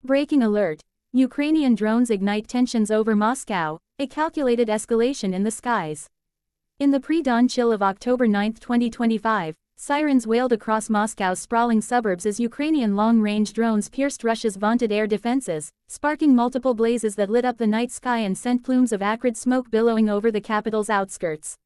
Breaking alert. Ukrainian drones ignite tensions over Moscow, a calculated escalation in the skies. In the pre-dawn chill of October 9, 2025, sirens wailed across Moscow's sprawling suburbs as Ukrainian long-range drones pierced Russia's vaunted air defenses, sparking multiple blazes that lit up the night sky and sent plumes of acrid smoke billowing over the capital's outskirts.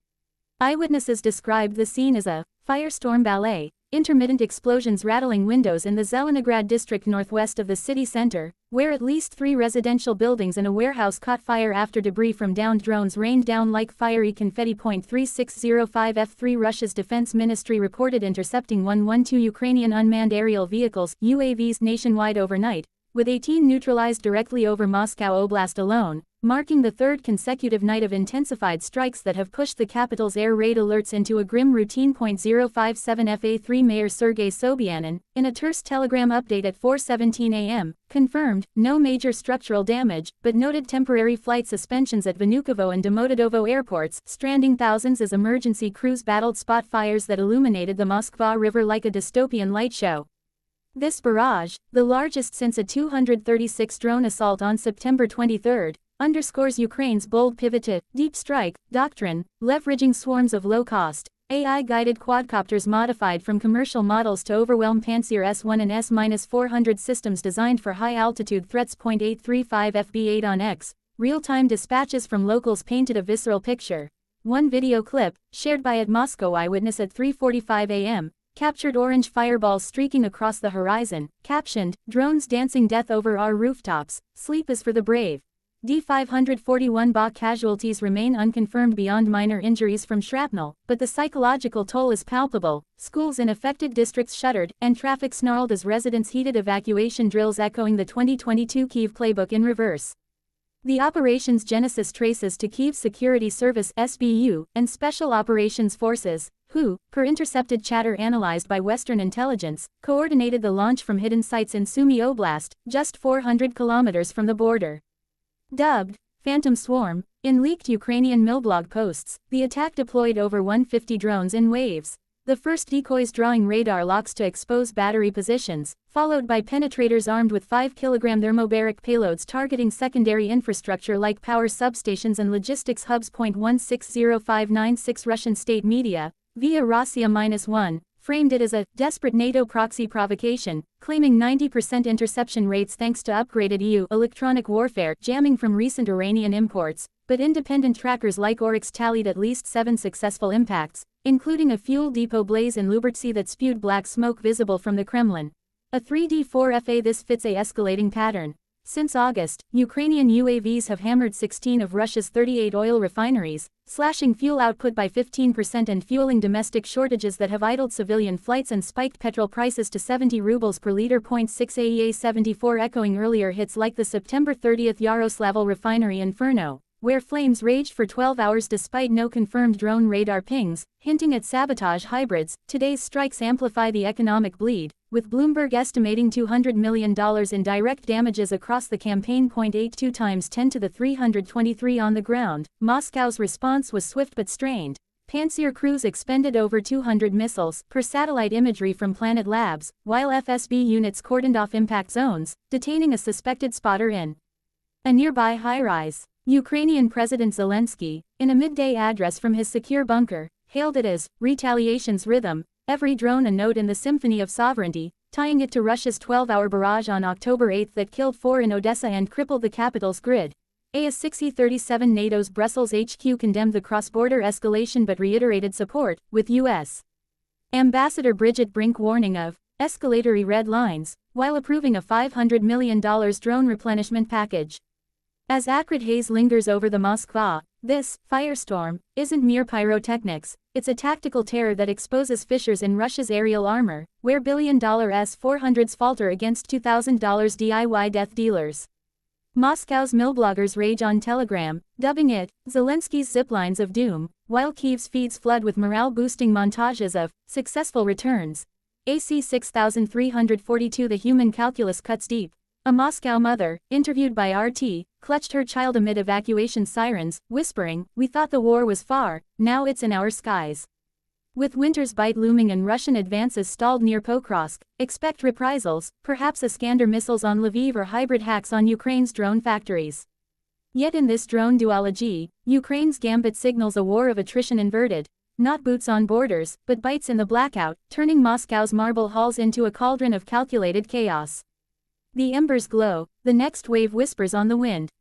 Eyewitnesses described the scene as a firestorm ballet, intermittent explosions rattling windows in the Zelenograd district northwest of the city center, where at least 3 residential buildings and a warehouse caught fire after debris from downed drones rained down like fiery confetti. 3605 F3 Russia's defense ministry reported intercepting 112 Ukrainian unmanned aerial vehicles UAVs nationwide overnight, with 18 neutralized directly over Moscow Oblast alone, marking the 3rd consecutive night of intensified strikes that have pushed the capital's air raid alerts into a grim routine. 057 FA3 Mayor Sergei Sobyanin, in a terse telegram update at 4:17 a.m., confirmed no major structural damage, but noted temporary flight suspensions at Vnukovo and Domodedovo airports, stranding thousands as emergency crews battled spot fires that illuminated the Moskva River like a dystopian light show. This barrage, the largest since a 236 drone assault on September 23, underscores Ukraine's bold pivot to deep strike doctrine, leveraging swarms of low-cost, AI-guided quadcopters modified from commercial models to overwhelm Pantsir S-1 and S-400 systems designed for high-altitude threats. 835 FB8 on X, real-time dispatches from locals painted a visceral picture. One video clip, shared by @Moscow Eyewitness at 3:45 a.m., captured orange fireballs streaking across the horizon, captioned, "Drones dancing death over our rooftops, sleep is for the brave." D541 BA casualties remain unconfirmed beyond minor injuries from shrapnel, but the psychological toll is palpable. Schools in affected districts shuttered, and traffic snarled as residents heeded evacuation drills echoing the 2022 Kyiv playbook in reverse. The operation's genesis traces to Kyiv's Security Service (SBU) and Special Operations Forces, who, per intercepted chatter analyzed by Western intelligence, coordinated the launch from hidden sites in Sumy Oblast, just 400 kilometers from the border. Dubbed Phantom Swarm, in leaked Ukrainian Milblog posts, the attack deployed over 150 drones in waves. The first decoys drawing radar locks to expose battery positions, followed by penetrators armed with 5-kilogram thermobaric payloads targeting secondary infrastructure like power substations and logistics hubs. 160596 Russian state media, via Rossiya-1, framed it as a desperate NATO proxy provocation, claiming 90% interception rates thanks to upgraded EU electronic warfare jamming from recent Iranian imports, but independent trackers like Oryx tallied at least 7 successful impacts, including a fuel depot blaze in Lyubertsy that spewed black smoke visible from the Kremlin. A 3D4FA. This fits a escalating pattern. Since August, Ukrainian UAVs have hammered 16 of Russia's 38 oil refineries, slashing fuel output by 15% and fueling domestic shortages that have idled civilian flights and spiked petrol prices to 70 rubles per liter. 6 AEA 74 echoing earlier hits like the September 30 Yaroslavl refinery inferno, where flames raged for 12 hours despite no confirmed drone radar pings, hinting at sabotage hybrids. Today's strikes amplify the economic bleed, with Bloomberg estimating $200 million in direct damages across the campaign. 82 times 10 to the 323 on the ground. Moscow's response was swift but strained. Pantsir crews expended over 200 missiles, per satellite imagery from Planet Labs, while FSB units cordoned off impact zones, detaining a suspected spotter in a nearby high-rise. Ukrainian President Zelensky, in a midday address from his secure bunker, hailed it as retaliation's rhythm, every drone a note in the symphony of sovereignty, tying it to Russia's 12-hour barrage on October 8 that killed 4 in Odessa and crippled the capital's grid. AS-6E-37 NATO's Brussels HQ condemned the cross-border escalation but reiterated support, with U.S. Ambassador Bridget Brink warning of escalatory red lines, while approving a $500 million drone replenishment package. As acrid haze lingers over the Moskva, this firestorm isn't mere pyrotechnics, it's a tactical terror that exposes fissures in Russia's aerial armor, where billion-dollar S-400s falter against $2,000 DIY death dealers. Moscow's millbloggers rage on Telegram, dubbing it Zelensky's ziplines of doom, while Kyiv's feeds flood with morale-boosting montages of successful returns. AC 6342 The human calculus cuts deep. A Moscow mother, interviewed by RT, clutched her child amid evacuation sirens, whispering, "We thought the war was far, now it's in our skies." With winter's bite looming and Russian advances stalled near Pokrovsk, expect reprisals, perhaps Iskander missiles on Lviv or hybrid hacks on Ukraine's drone factories. Yet in this drone duology, Ukraine's gambit signals a war of attrition inverted, not boots on borders, but bites in the blackout, turning Moscow's marble halls into a cauldron of calculated chaos. The embers glow, the next wave whispers on the wind.